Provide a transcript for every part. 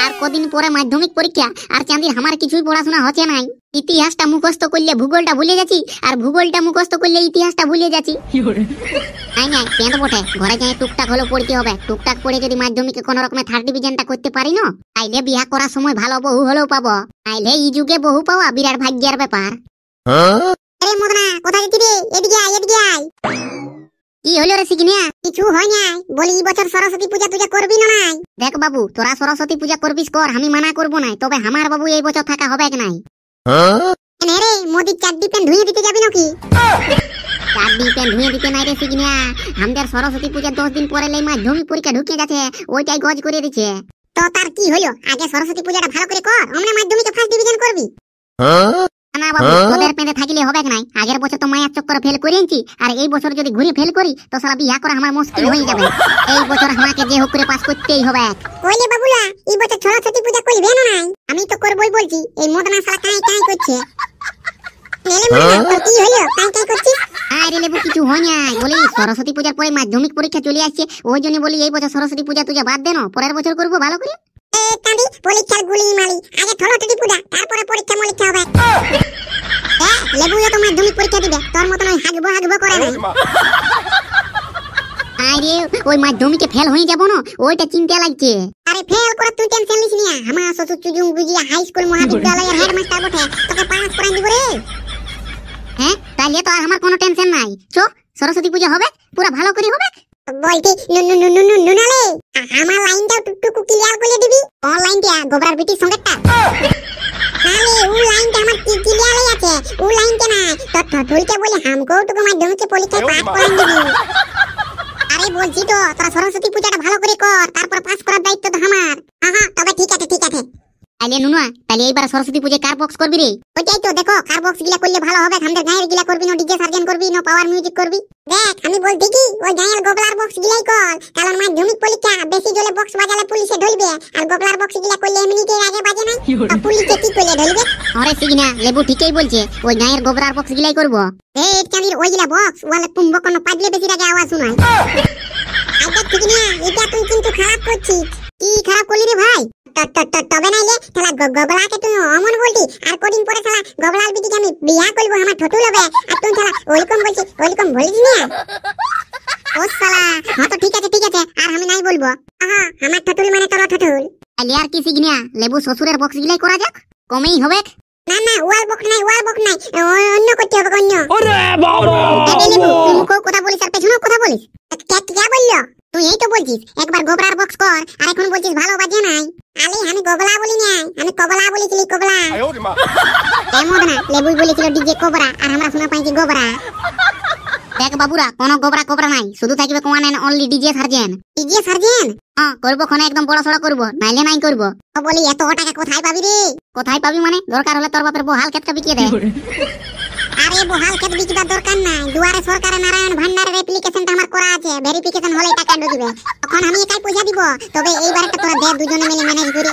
আর কদিন পরে মাধ্যমিক পরীক্ষা, আর চাঁদির আমার কিছুই পড়াশোনা হচ্ছে নাই। ইতিহাসটা মুখস্থ করলে ভূগোলটা ভুলে যাচ্ছি, আর ভূগোলটা মুখস্থ করলে ইতিহাসটা ভুলে যাচ্ছি। নাই নাই কেন বটে, ঘরে যাই টুকটাক হলো পড়তে হবে। টুকটাক পড়ে যদি মাধ্যমিকে কোনো রকমের থার্ড ডিভিশনটা করতে পারি না, তাইলে বিয়া করার সময় ভালো বহু হলেও পাবো। তাইলে এই যুগে বহু পাওয়া বিরাট ভাগ্যের ব্যাপার। আরে মদনা, কোথায় গেছিস রে? এদিকে আয়, এদিকে আয়। কি হলো রে সিগনিয়া? কিছু হয় নাই, বলি এই বছর সরস্বতী পূজা তুই করবি না নাই? দেখ বাবু, তোরা সরস্বতী পূজা করবিস কর, আমি মানা করবো নাই, তবে আমার বাবু এই বছর থাকা হবে নাই। কেন রে, মোদির চাড্ডি প্যান্ট ধুয়ে দিতে যাবি নাকি? চাড্ডি প্যান্ট ধুয়ে দিতে নাই রে সিগনিয়া, আমাদের সরস্বতী পূজা 10 দিন পরে লেই মাধ্যমিক পরীক্ষা ঢুকে গেছে, ওইটাই গজ করে দিচ্ছে। তো তার কি হলো, আগে সরস্বতী পূজাটা ভালো করে কর, আমরা মাধ্যমিকে ফার্স্ট ডিভিশন করবি। না বাবু, তোদের পেঁধে থাকিলে হবে নাই। আগের বছর তো মায়ের চক্করে ফেল করেছি, আর এই বছর যদি ঘুরে ফেল করি তো সারা বিয়া করা আমার মুশকিল হয়ে যাবে। এই বছর আমাকে যে হোক করে পাস করতেই হবে। কইলে বাবুলা, এই বছর সরস্বতী পূজা করবি না নাই? আমি তো করবই বলছি, এই মদনা শালা কাই কাই করছে। নেলে মদনা, তোর কি হলো, কাই কাই করছিস? আরে লেবু, কিছু হয় নাই, বলি সরস্বতী পূজার পরে মাধ্যমিক পরীক্ষা চলে আসছে, ওই জন্য বলি এই বছর সরস্বতী পূজা তুই বাদ দে না, পরের বছর করবো ভালো করে। কাঁদি পরীক্ষার গুলি মারি, আগে সরস্বতী পূজা, তারপরে পরীক্ষা মরীক্ষা হবে। লেবু তো মাধ্যমিক পরীক্ষা দিবে, তোর মতন ওই হাগবো হাগবো করে না। আরে ওই মাধ্যমিকে ফেল হয়ে যাবো না, ওইটা চিন্তা লাগছে। আরে ফেল করে তুই টেনশন নিস না, আমার শ্বশুর চুজুং বুঝিয়া হাই স্কুল মহাবিদ্যালয়ের হেডমাস্টার বটে, তোকে পাস করাই দিব রে। হ্যাঁ, তাহলে তো আর আমার কোনো টেনশন নাই। চো, সরস্বতী পূজা হবে, পুরো ভালো করে হবে। বলতি নুনালে, আমার লাইনটা টুকটুকু ক্লিয়ার করে দিবি। কোন লাইনটা? গোবরার বিটির সঙ্গেটা? আরে ও লাইনটা আমার ক্লিয়ারই আছে, ও লাইনটা না। তো ঠুলকে বলে হামকো টুকু মাধ্যমিকে পরীক্ষায় পাস করাই দিবি। আরে বলছি তো, তোরা সরস্বতী পূজাটা ভালো করে কর, তারপর পাস করার দায়িত্ব তো আমার। তবে ঠিক আছে ঠিক আছে। তাইলে নুনা, তাইলে এইবার সরস্বতী পূজায় কার বক্স করবি রে? ওইটাই তো দেখো, কার বক্স গিলা করলে ভালো হবে। আমাদের গায়ের গিলা করবি না ডিজে সার্জেন করবি না পাওয়ার মিউজিক করবি? দেখ, আমি বলছি কি, ওই গায়ের গোবলার বক্স গিলাই কর, কারণ মাধ্যমিক পরীক্ষা বেশি জোরে বক্স বাজালে পুলিশে ধরবে, আর গোবলার বক্স গিলা করলে এমনিতেই আগে বাজে নাই, তো পুলিশে কি করলে ধরবে? আরে সিগনা, লেবু ঠিকই বলছে, ওই গায়ের গোবলার বক্স গিলাই করব। এই চামির ওইগুলা বক্স ওয়ালে তুমবো কোন পাজলে বেশি আগে আওয়াজ শোনায়। আচ্ছা ঠিক না, এটা তুই কিন্তু খারাপ করছিস। কি খারাপ করলি রে ভাই? তবে নাইলে শালা গবলাকে তুই অমন বলতি, আর কদিন পরে শালা গবলার বিটিকে আমি বিয়া করব, আমার ঠটুল হবে, আর তুই শালা ওয়েলকাম বলছিস, ওয়েলকাম বলিস না? ও শালা, হ্যাঁ তো ঠিক আছে ঠিক আছে, আর আমি নাই বলবো। আমার ঠটুল মানে তোর ঠটুল। তাহলে আর কি সিগনিয়া, লেবু শ্বশুরের বক্স গিলাই করা যাক, কমেই হবে। না না, ওয়াল বক্স নাই, ওয়াল বক্স নাই, অন্য করতে হবে, অন্য। ওরে বাবা, লেবু তুই মুখও কথা বলিস আর পেছনেও কথা বলিস। কে বললো? তুই এই তো বলছিস একবার গোবরার বক্স কর, আর এখন বলছিস ভালো বাজে নাই। আরে আমি গোবলা বলি না, আমি কবলা বলেছিলি, কবলা। এমন না, লেবুই বলেছিল ডিজে কোবরা, আর আমরা শোনা পাইছি গোবরা। দেখ বাবুরা, কোনো গোবরা কোবরা নাই, শুধু থাকবে কোয়ান এন্ড অনলি ডিজে সার্জেন। ডিজে সার্জেন? হ্যাঁ করবো, কোনে একদম বড় সড়ো করবো, নাইলে নাই করবো। তো বলি এত টাকা কোথায় পাবি রে? কোথায় পাবি মানে, দরকার হলে তোর বাপের বহাল ক্ষেতটা বিকিয়ে দে। আরে বহাল ক্ষেত বিকিবার দরকার নাই, দুয়ারে সরকারের নারায়ণ ভান্ডারের অ্যাপ্লিকেশনটা আমার করা আছে, ভেরিফিকেশন হলে টাকা ঢুকবে, তখন আমি একাই পয়সা দিব। তবে এইবারটা তোরা দে, দুজনে মিলে ম্যানেজ করি।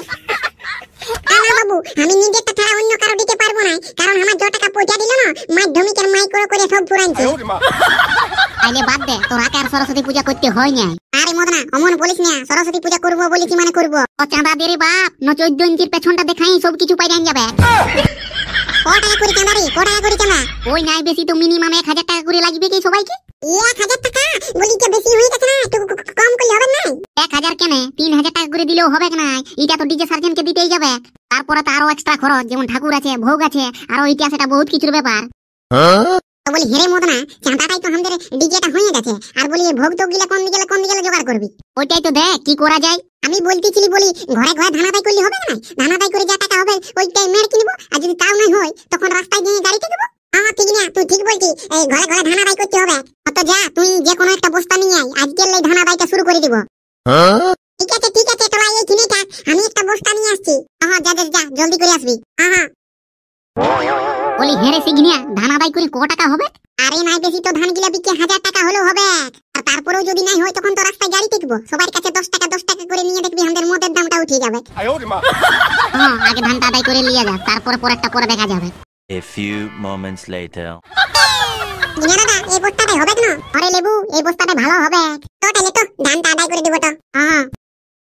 না বাবু, আমি নিজেরটা ছাড়া অন্য কারো দিতে পারবো না, কারণ আমার যত টাকা পয়সা দিল না মাধ্যমিকের মাইক্রো করে সব পুরাইছে। তাইলে বাদ দে, তোর আগে আর সরস্বতী পূজা করতে হয় না। আরে মদনা, অমন বলিস না, সরস্বতী পূজা করবো বলেছি মানে করবো। ও চাঁদা দে রে বাপ, ন 14 ইঞ্চির পেছনটা দেখাই সব কিছু পাই যাবে। কত টাকা করে চাঁদা রে, কত টাকা করে চাঁদা? ওই নাই বেশি তো মিনিমাম 1000 টাকা করে লাগবে কি সবাইকে? 1000 টাকা বলি যে বেশি হয়ে গেছে না, একটু কম করলে হবে না? 1000 কেন, 3000 টাকা করে দিলেও হবে না? এটা তো ডিজে সার্জেনকে দিতেই যাবে, তারপরে তো আরো এক্সট্রা খরচ, যেমন ঠাকুর আছে, ভোগ আছে, আরো ইতিহাস, এটা বহুত কিছুর ব্যাপার। তো বলি হেরে মদনা, চাঁদাটাই তো আমাদের ডিজেটা হয়ে গেছে, আর বলি ভোগ তো গিলা কোন দিকে জোগাড় করবি? ওইটাই তো দেখ কি করা যায়। আমি বলতেছিলি বলি ঘরে ঘরে ধানাদাই করলে হবে না? ধানাদাই করে যা টাকা হবে ওইটাই মেরে কিনবো, আর যদি তাও নাই হয় তখন রাস্তায় গিয়ে গাড়িতে দেবো। ঠিক না, তুই ঠিক বলছিস, এই ঘরে ঘরে ধানাদাই করতে হবে। অত যা, তুই যে কোনো একটা বস্তা নিয়ে আয়, আজকের এই ধানাদাইটা শুরু করে দিব। ঠিক আছে ঠিক আছে, তোরা এইখানে থাক, আমি একটা বস্তা নিয়ে আসছি। যা জলদি করে আসবি। বলি হেরে সিগনিয়া, ধান আদায় করে কত টাকা হবে? আরে নাই বেশি তো, ধান গিলা বিকে 1000 টাকা হলেও হবে। আর তারপরেও যদি নাই হয় তখন তো রাস্তায় গাড়ি টিকবো, সবার কাছে 10 টাকা করে নিয়ে দেখবি আমাদের মদের দামটা উঠে যাবে। আগে ধানটা আদায় করে নিয়ে যা, তারপরে পরেরটা পরে দেখা যাবে। A few moments later. দাদা, এই বস্তাটা হবে না? আরে লেবু, এই বস্তাটা ভালো হবে। তো তাহলে তো ধানটা আদায় করে দিব তো।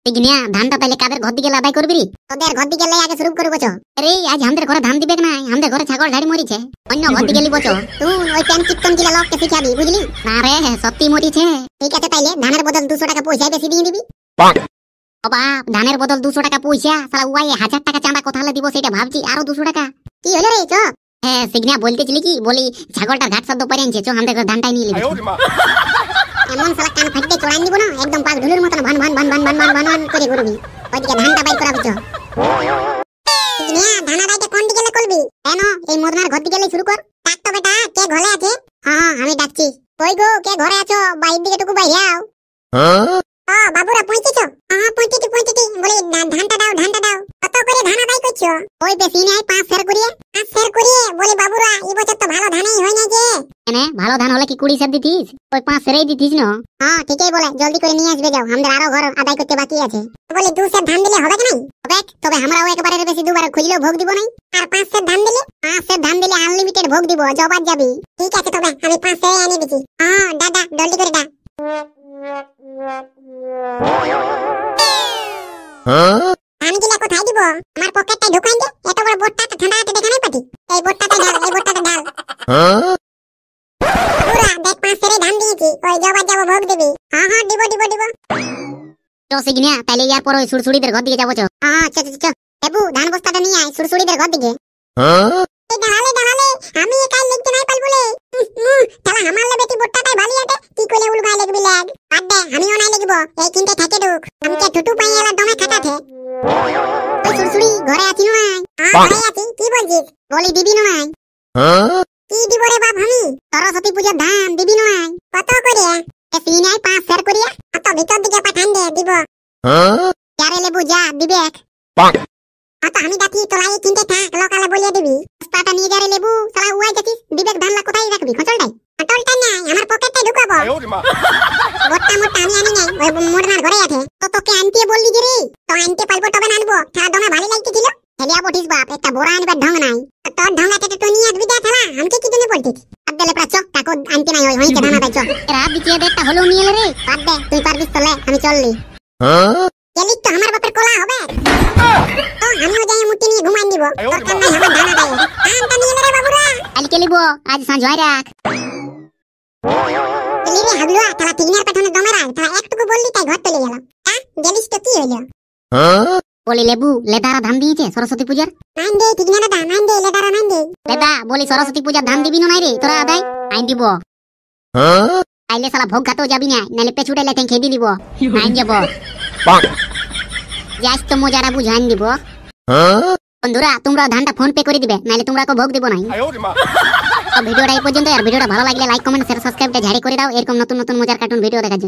সিগনিয়া ধানটা তাইলে কাদের ঘর দিকে লাদাই করবি? তোদের ঘর দিকে লাই আগে শুরু করবো বছো। আরে আজ আমাদের ঘরে ধান দিবে না, আমাদের ঘরে ছাগল ঝাড়ি মরিছে, অন্য ঘর দিকে লিবো চো। তুই ওই প্যান চিকটন গিলা লোককে শিখাবি, বুঝলি? না রে সত্যি মরিছে। ঠিক আছে তাইলে ধানের বদল 200 টাকা পয়সা বেশি দিয়ে দিবি। বাবা ধানের বদল 200 টাকা পয়সা, শালা ওয়াই 1000 টাকা চাঁদা কোথালে দিব সেটা ভাবছি, আরো 200 টাকা। কি হলো রে চো? হ্যাঁ সিগনিয়া বলতেছিলি কি? বলি ছাগলটা ঘাট শব্দ পরে আনছে, চো আমাদের ঘরে ধানটাই নিয়ে লিবি। এমন শালা কান ফাটতে চড়াই দিব না, একদম পাক ঢুলের মতন ভান ভান ভান ভান ভান ভান ভান ভান করে ঘুরবি। ওইদিকে ধানটা বাইর করা বুঝছো? সিগনিয়া ধানা বাইটা কোন দিকে লে করবি? কেন এই মদনার ঘর দিকে লে শুরু কর। ডাক তো বেটা, কে ঘরে আছে? হ্যাঁ আমি ডাকছি। কই গো কে ঘরে আছো? বাইর দিকে টুকু বাইরে আও। বাবুরা পৌঁছেছো? হ্যাঁ পৌঁছেছি বলি ধানটা দাও কত করে ধানা বাই করছো? ওই বেশি নাই 5 সের করিয়ে। 5 সের করিয়ে বলি বাবুরা এই বছর তো ভালো ধানই হয় না যে। এনে ভালো ধান হলে কি 20 সের দিতিস? ওই 5 সেরই দিতিস না? হ্যাঁ ঠিকই বলে, জলদি করে নিয়ে আসবে যাও, আমাদের আরো ঘর আদায় করতে বাকি আছে। বলি 2 সের ধান দিলে হবে কি নাই? হবে, তবে আমরাও একবারের বেশি দুবার খুঁজলেও ভোগ দিব নাই। আর 5 সের ধান দিলে আনলিমিটেড ভোগ দিব, জবাব যাবি। ঠিক আছে তবে আমি 5 সের এনে দিছি। হ্যাঁ দাদা জলদি করে দা। আমি গিলা কোথায় দিব? আমার পকেটটাই ঢুকাই দে। এত বড় বোটটা ঠান্ডা হাতে দেখা নাই পাটি। এই বোটটাতে ঢাল। পুরা দেখ 5 সেরে ধান দিয়েছি, ওই জবা যাব ভোগ দিবি। হ্যাঁ দিব। তো সিগনিয়া তাইলে ইয়ার পর ওই সুরসুড়িদের ঘর দিকে যাবো চো। হ্যাঁ চ। এবু ধান বস্তাটা নিয়ে আয় সুরসুড়িদের ঘর দিকে। দাঁড়ালে আমি একাই লিখতে নাই পারবো লে। তাহলে আমার লে বেটি বোটটাটাই ভালি আটে, কি কইলে উলগাই লিখবি লেগ। বাদ দে আমিও নাই লিখবো, এই কিনতে থাকে দুঃখ। আমাকে টুটু পাই এলা দমে খাটাতে। ওই সুরসুড়ি ঘরে আছি না? ঘরে আছি। কি বলছিস? বলি দিবি না? কি দিব রে বাপ আমি? সরস্বতী পূজার ধান দিবি না? কত করে? এসি নাই 5 সের করিয়া। কত ভিতর দিকে পাঠান দে দিব। যারে লেবু যা দিবে। আমি ডাকি তোলাই কিনতে থাক, লোকালে বলিয়ে দিবি। বস্তাটা নিয়ে যারে লেবু, শালা উয়াই যাচ্ছিস, বিবেক ধানলা কোথায় রাখবি? খঁচলটাই নাই, আমার পকেটটাই ঢুকাবো। বোটটা আমি আনি নাই, ওই মোড়নার ঘরে আছে। তো তোকে আনতে বললি যে রে, তো আনতে পারবো তবে আনবো। ছাড়া দমে ভালো লাগতেছিল। হেলিয়া বটিস বাপ, একটা বড় আনবার ঢং নাই। তোর ঢঙ্গাতে তো নিয়ে আসবি দা থালা, আমাকে কি জন্য বলতিস? আদলে প্রাচ কাকো আনতে নাই, হইছে ধানা দাইছ। এরা বিচিয়ে দেটা হলো নিয়ে রে। বাদ দে, তুই পারবিস চলে, আমি চললি। গেলি তো আমার বাপের কোলা হবে। তো আমিও যাই মুটি নিয়ে ঘুমাই দিব। দরকার নাই আমার ধানা দাই। ধানটা নিয়ে রে বাবুরা। কালকে লিব, আজ সাঁঝ হয় রাখ। লিরে হাগলুয়া, তালা টিগনার পেছনে দমে রাখ। তালা একটুকু বললি তাই ঘর চলে গেল। গেলিস তো কি হইলো? বলি লেবু লেদারা ধান দিয়েছে সরস্বতী পূজার। নাইন দে টিগনার দা, নাইন দে লেদারা নাইন দে। লেদা বলি সরস্বতী পূজার ধান দিবি না নাই রে তোরা আদাই? আইন দিব। আইলে শালা ভোগ খাতেও যাবি না, নালে পেছুটে লেতেন খেয়ে দিব। আইন যাব। যাস তো মজারা বুঝাইন দিব। বন্ধুরা তোমরা ধানটা ফোন পে করে দিবে, নালে তোমরা ভোগ দিব নাই। ভিডিওটা এই পর্যন্ত। আর ভিডিওটা ভালো লাগলে লাইক কমেন্ট শেয়ার সাবস্ক্রাইবটা ঝাড়ি করে দাও, এরকম নতুন মজার কার্টুন ভিডিও দেখার জন্য।